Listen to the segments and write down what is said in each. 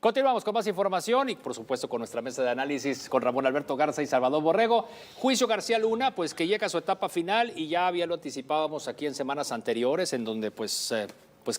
Continuamos con más información y, por supuesto, con nuestra mesa de análisis con Ramón Alberto Garza y Salvador Borrego. Juicio García Luna, pues que llega a su etapa final y ya lo anticipábamos aquí en semanas anteriores, en donde, pues,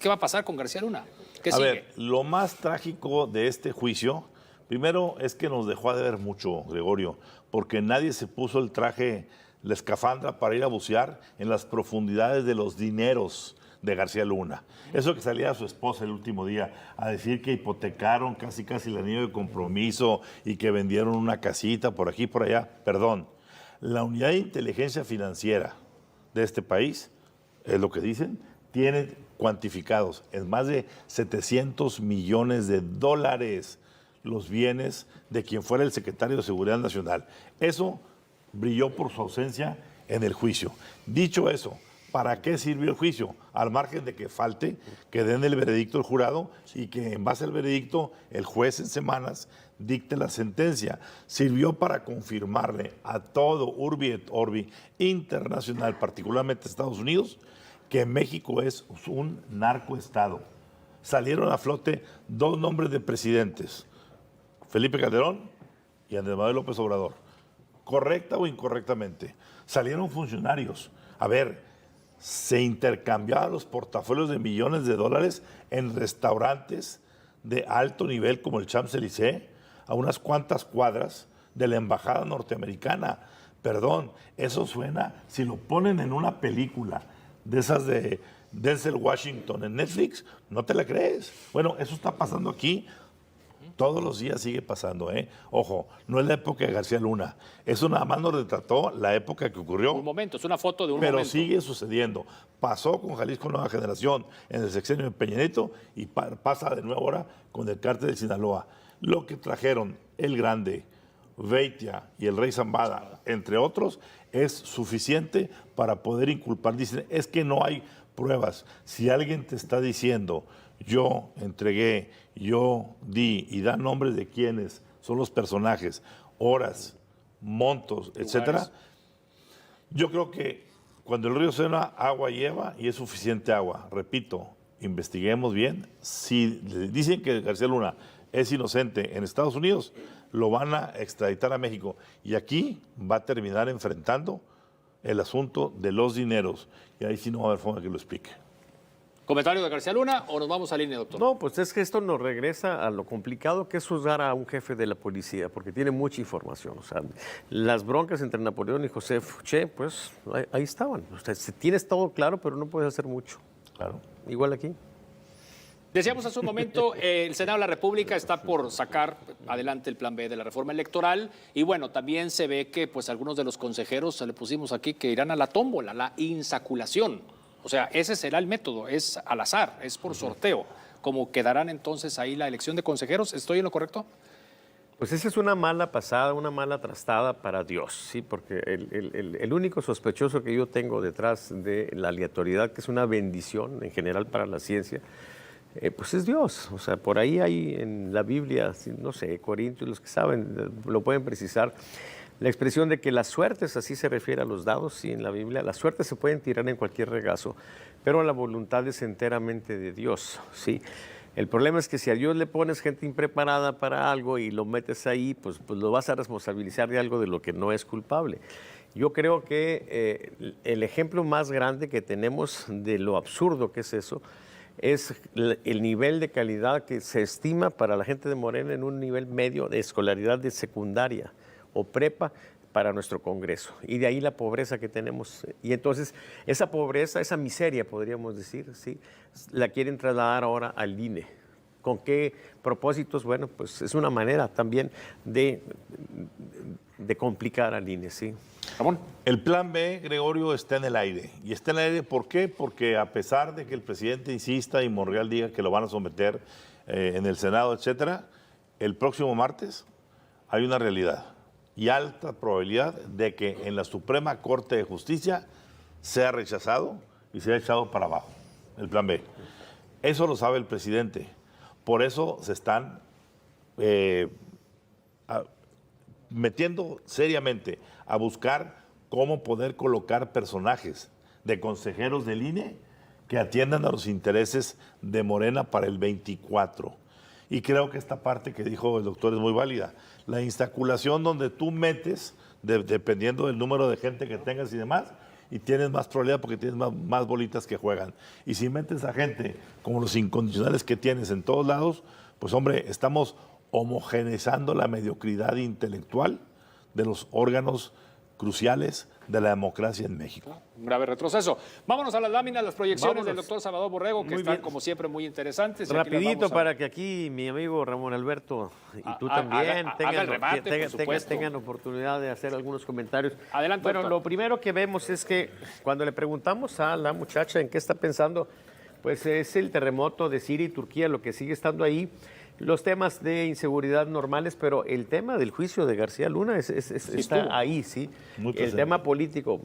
¿qué va a pasar con García Luna? ¿Qué sigue? A ver, lo más trágico de este juicio, primero es que nos dejó de ver mucho, Gregorio, porque nadie se puso el traje, la escafandra para ir a bucear en las profundidades de los dineros de García Luna. Eso que salía su esposa el último día a decir que hipotecaron casi el anillo de compromiso y que vendieron una casita por aquí y por allá. Perdón, la unidad de inteligencia financiera de este país, es lo que dicen, tiene cuantificados en más de 700 millones de dólares los bienes de quien fuera el secretario de Seguridad Nacional. Eso brilló por su ausencia en el juicio. Dicho eso, ¿para qué sirvió el juicio? Al margen de que falte, que den el veredicto el jurado y que en base al veredicto el juez en semanas dicte la sentencia. Sirvió para confirmarle a todo Urbi et Orbi internacional, particularmente Estados Unidos, que México es un narcoestado. Salieron a flote dos nombres de presidentes, Felipe Calderón y Andrés Manuel López Obrador. ¿Correcta o incorrectamente? Salieron funcionarios. A ver, se intercambiaban los portafolios de millones de dólares en restaurantes de alto nivel como el Champs-Élysées, a unas cuantas cuadras de la embajada norteamericana. Perdón, eso suena, si lo ponen en una película de esas de Denzel Washington en Netflix, no te la crees. Bueno, eso está pasando aquí. Todos los días sigue pasando, ¿eh? Ojo, no es la época de García Luna. Eso nada más nos retrató la época que ocurrió. Un momento, es una foto de un momento. Pero sigue sucediendo. Pasó con Jalisco Nueva Generación en el sexenio de Peña Nieto y pasa de nuevo ahora con el cártel de Sinaloa. Lo que trajeron el Grande, Beitia y el Rey Zambada, entre otros, es suficiente para poder inculpar. Dicen, es que no hay pruebas. Si alguien te está diciendo, yo entregué, yo di, y da nombres de quiénes son los personajes, horas, montos, etcétera, yo creo que cuando el río suena, agua lleva y es suficiente agua. Repito, investiguemos bien. Si le dicen que García Luna es inocente en Estados Unidos, lo van a extraditar a México. Y aquí va a terminar enfrentando el asunto de los dineros. Y ahí sí no va a haber forma que lo explique. ¿Comentario de García Luna o nos vamos a línea, doctor? No, pues es que esto nos regresa a lo complicado que es juzgar a un jefe de la policía, porque tiene mucha información. O sea, las broncas entre Napoleón y José Fouché, pues ahí estaban. O sea, tienes todo claro, pero no puedes hacer mucho. Claro. Igual aquí. Decíamos hace un momento, el Senado de la República está por sacar adelante el plan B de la reforma electoral y bueno, también se ve que pues algunos de los consejeros, le pusimos aquí, que irán a la tómbola, la insaculación. O sea, ese será el método, es al azar, es por sorteo. ¿Cómo quedarán entonces ahí la elección de consejeros? ¿Estoy en lo correcto? Pues esa es una mala pasada, una mala trastada para Dios, ¿sí? Porque el único sospechoso que yo tengo detrás de la aleatoriedad, que es una bendición en general para la ciencia, pues es Dios. O sea, por ahí hay en la Biblia, no sé, Corintios, los que saben, lo pueden precisar, la expresión de que las suertes, así se refiere a los dados, sí, en la Biblia, las suertes se pueden tirar en cualquier regazo, pero la voluntad es enteramente de Dios, ¿sí? El problema es que si a Dios le pones gente impreparada para algo y lo metes ahí, pues lo vas a responsabilizar de algo de lo que no es culpable. Yo creo que el ejemplo más grande que tenemos de lo absurdo que es eso, es el nivel de calidad que se estima para la gente de Morena en un nivel medio de escolaridad de secundaria o prepa para nuestro Congreso. Y de ahí la pobreza que tenemos. Y entonces esa pobreza, esa miseria, podríamos decir, ¿sí?, la quieren trasladar ahora al INE. ¿Con qué propósitos? Bueno, pues es una manera también de complicar al INE, ¿sí? Ramón. El plan B, Gregorio, está en el aire. ¿Y está en el aire por qué? Porque a pesar de que el presidente insista y Monreal diga que lo van a someter en el Senado, etcétera, el próximo martes hay una realidad y alta probabilidad de que en la Suprema Corte de Justicia sea rechazado y sea echado para abajo el plan B. Eso lo sabe el presidente. Por eso se están metiendo seriamente a buscar cómo poder colocar personajes de consejeros del INE que atiendan a los intereses de Morena para el 24. Y creo que esta parte que dijo el doctor es muy válida. La instaculación donde tú metes, dependiendo del número de gente que tengas y demás, y tienes más probabilidad porque tienes más bolitas que juegan. Y si metes a gente como los incondicionales que tienes en todos lados, pues hombre, estamos homogeneizando la mediocridad intelectual de los órganos cruciales de la democracia en México. Un grave retroceso. Vámonos a las láminas, las proyecciones del Vámonos. doctor Salvador Borrego, que Muy están bien. como siempre muy interesantes. Y aquí las Rapidito vamos a- para que aquí mi amigo Ramón Alberto y tú Haga- también haga el remate, por supuesto. tengan oportunidad de hacer algunos comentarios. Adelante, Bueno, doctor. lo primero que vemos es que cuando le preguntamos a la muchacha en qué está pensando, pues es el terremoto de Siria y Turquía lo que sigue estando ahí. Los temas de inseguridad normales, pero el tema del juicio de García Luna estuvo. está ahí, sí. Muy El presente. tema político.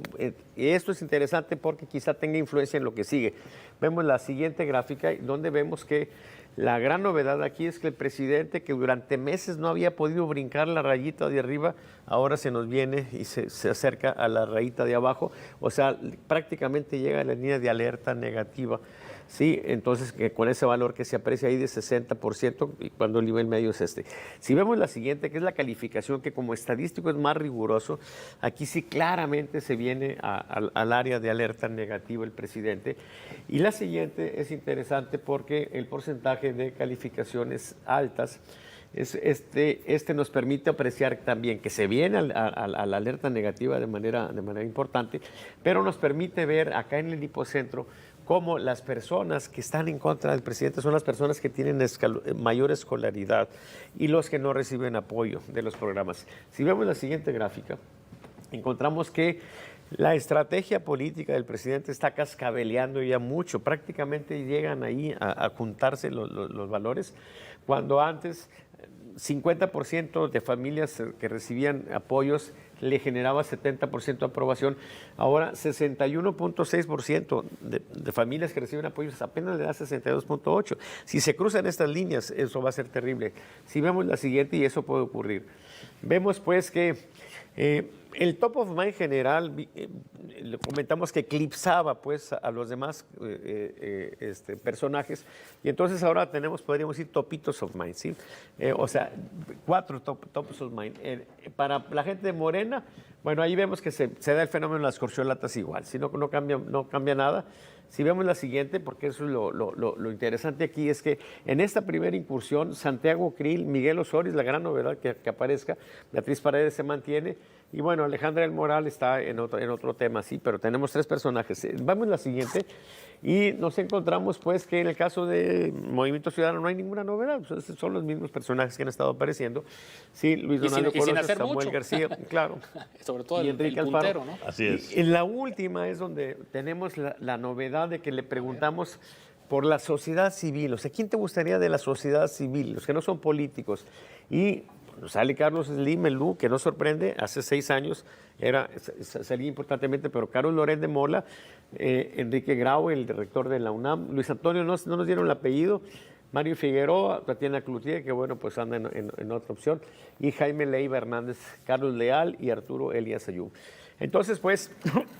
Y esto es interesante porque quizá tenga influencia en lo que sigue. Vemos la siguiente gráfica donde vemos que la gran novedad aquí es que el presidente, que durante meses no había podido brincar la rayita de arriba, ahora se nos viene y se acerca a la rayita de abajo. O sea, prácticamente llega a la línea de alerta negativa. Sí, entonces que con ese valor que se aprecia ahí de 60%, y cuando el nivel medio es este. Si vemos la siguiente, que es la calificación, que como estadístico es más riguroso, aquí sí claramente se viene al área de alerta negativa el presidente. Y la siguiente es interesante porque el porcentaje de calificaciones altas este nos permite apreciar también que se viene a la alerta negativa de manera importante, pero nos permite ver acá en el hipocentro cómo las personas que están en contra del presidente son las personas que tienen mayor escolaridad y los que no reciben apoyo de los programas. Si vemos la siguiente gráfica, encontramos que la estrategia política del presidente está cascabeleando ya mucho, prácticamente llegan ahí a juntarse los valores, cuando antes 50% de familias que recibían apoyos le generaba 70% de aprobación. Ahora 61.6% de familias que reciben apoyos apenas le da 62.8%. Si se cruzan estas líneas, eso va a ser terrible. Si vemos la siguiente, y eso puede ocurrir. Vemos pues que el top of mind general, le comentamos que eclipsaba pues a los demás personajes, y entonces ahora podríamos decir topitos of mind, ¿sí? O sea, 4 tops of mind. Para la gente de Morena, bueno, ahí vemos que se da el fenómeno de las corcholatas igual, ¿sí? No cambia nada. Si vemos la siguiente, porque eso es lo interesante aquí, es que en esta primera incursión, Santiago Krill, Miguel Osorio, es la gran novedad que aparezca, Beatriz Paredes se mantiene, y bueno, Alejandra del Moral está en otro tema, sí, pero tenemos 3 personajes. Vamos a la siguiente, y nos encontramos pues que en el caso de Movimiento Ciudadano no hay ninguna novedad, pues, son los mismos personajes que han estado apareciendo. Sí, Luis Donaldo sin Colosio, hacer Samuel mucho. García, claro. Sobre todo Y el Enrique puntero, Alfaro. ¿no? Así es. En la última es donde tenemos la novedad de que le preguntamos por la sociedad civil. O sea, ¿quién te gustaría de la sociedad civil? Los que no son políticos. Y sale Carlos Slim, el Lu, que no sorprende, hace 6 años salía importantemente, pero Carlos Loret de Mola, Enrique Grau, el rector de la UNAM, Luis Antonio, no nos dieron el apellido, Mario Figueroa, Tatiana Cloutier, que bueno, pues anda en otra opción, y Jaime Leiva Hernández, Carlos Leal y Arturo Elías Ayub. Entonces, pues,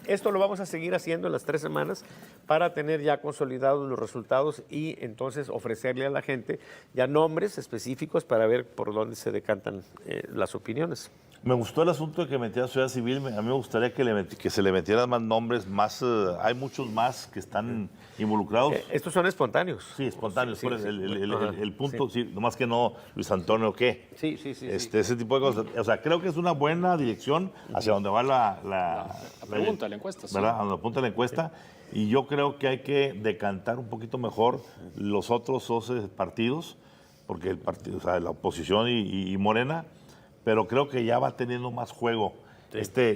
esto lo vamos a seguir haciendo en las 3 semanas para tener ya consolidados los resultados y entonces ofrecerle a la gente ya nombres específicos para ver por dónde se decantan las opiniones. Me gustó el asunto de que metiera sociedad civil. A mí me gustaría que se le metieran más nombres, hay muchos más que están involucrados. Estos son espontáneos. Sí, espontáneos. Sí, por sí. el punto, sí, nomás que no Luis Antonio, ¿qué? Sí. Ese tipo de cosas. O sea, creo que es una buena dirección hacia donde va la pregunta, la encuesta, sí. ¿verdad? A donde apunta la encuesta. Y yo creo que hay que decantar un poquito mejor los otros 12 partidos, porque el partido, o sea, la oposición y Morena, pero creo que ya va teniendo más juego.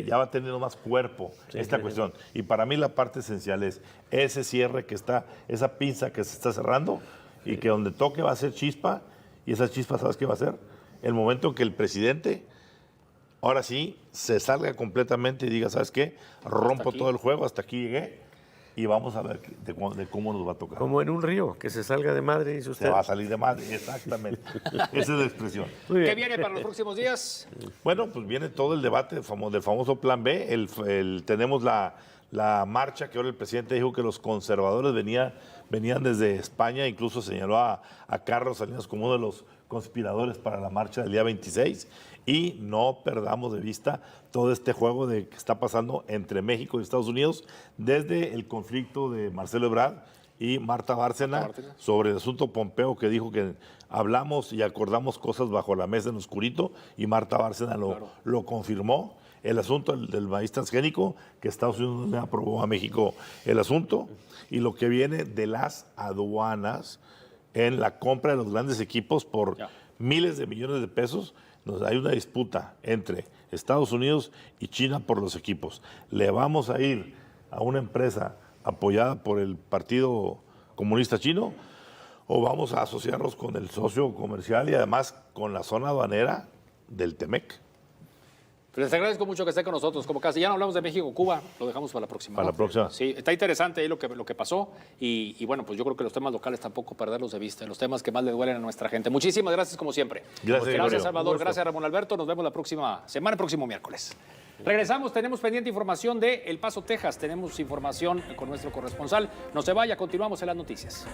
Ya va teniendo más cuerpo esta cuestión. Y para mí la parte esencial es ese cierre que está, esa pinza que se está cerrando y que donde toque va a ser chispa, y esa chispa, ¿sabes qué va a ser? El momento en que el presidente, ahora sí, se salga completamente y diga, ¿sabes qué? Rompo todo el juego, hasta aquí llegué, y vamos a ver de cómo nos va a tocar. Como en un río, que se salga de madre, dice usted. Se va a salir de madre, exactamente. Esa es la expresión. Muy bien. ¿Qué viene para los próximos días? Bueno, pues viene todo el debate del famoso Plan B. Tenemos la la marcha que ahora el presidente dijo que los conservadores venían desde España, incluso señaló a Carlos Salinas como uno de los conspiradores para la marcha del día 26, y no perdamos de vista todo este juego que está pasando entre México y Estados Unidos desde el conflicto de Marcelo Ebrard y Marta Bárcena sobre el asunto Pompeo, que dijo que hablamos y acordamos cosas bajo la mesa en oscurito, y Marta Bárcena lo confirmó. El asunto del maíz transgénico, que Estados Unidos le aprobó a México el asunto, y lo que viene de las aduanas en la compra de los grandes equipos por miles de millones de pesos. Hay una disputa entre Estados Unidos y China por los equipos. ¿Le vamos a ir a una empresa apoyada por el Partido Comunista Chino o vamos a asociarnos con el socio comercial y además con la zona aduanera del TEMEC? Les agradezco mucho que esté con nosotros. Como casi ya no hablamos de México, Cuba, lo dejamos para la próxima. Para la próxima. Sí, está interesante ahí lo que pasó y bueno, pues yo creo que los temas locales tampoco perderlos de vista, los temas que más le duelen a nuestra gente. Muchísimas gracias como siempre. Gracias, Salvador. Gracias, Ramón Alberto. Nos vemos la próxima semana, el próximo miércoles. Regresamos, tenemos pendiente información de El Paso, Texas. Tenemos información con nuestro corresponsal. No se vaya, continuamos en las noticias.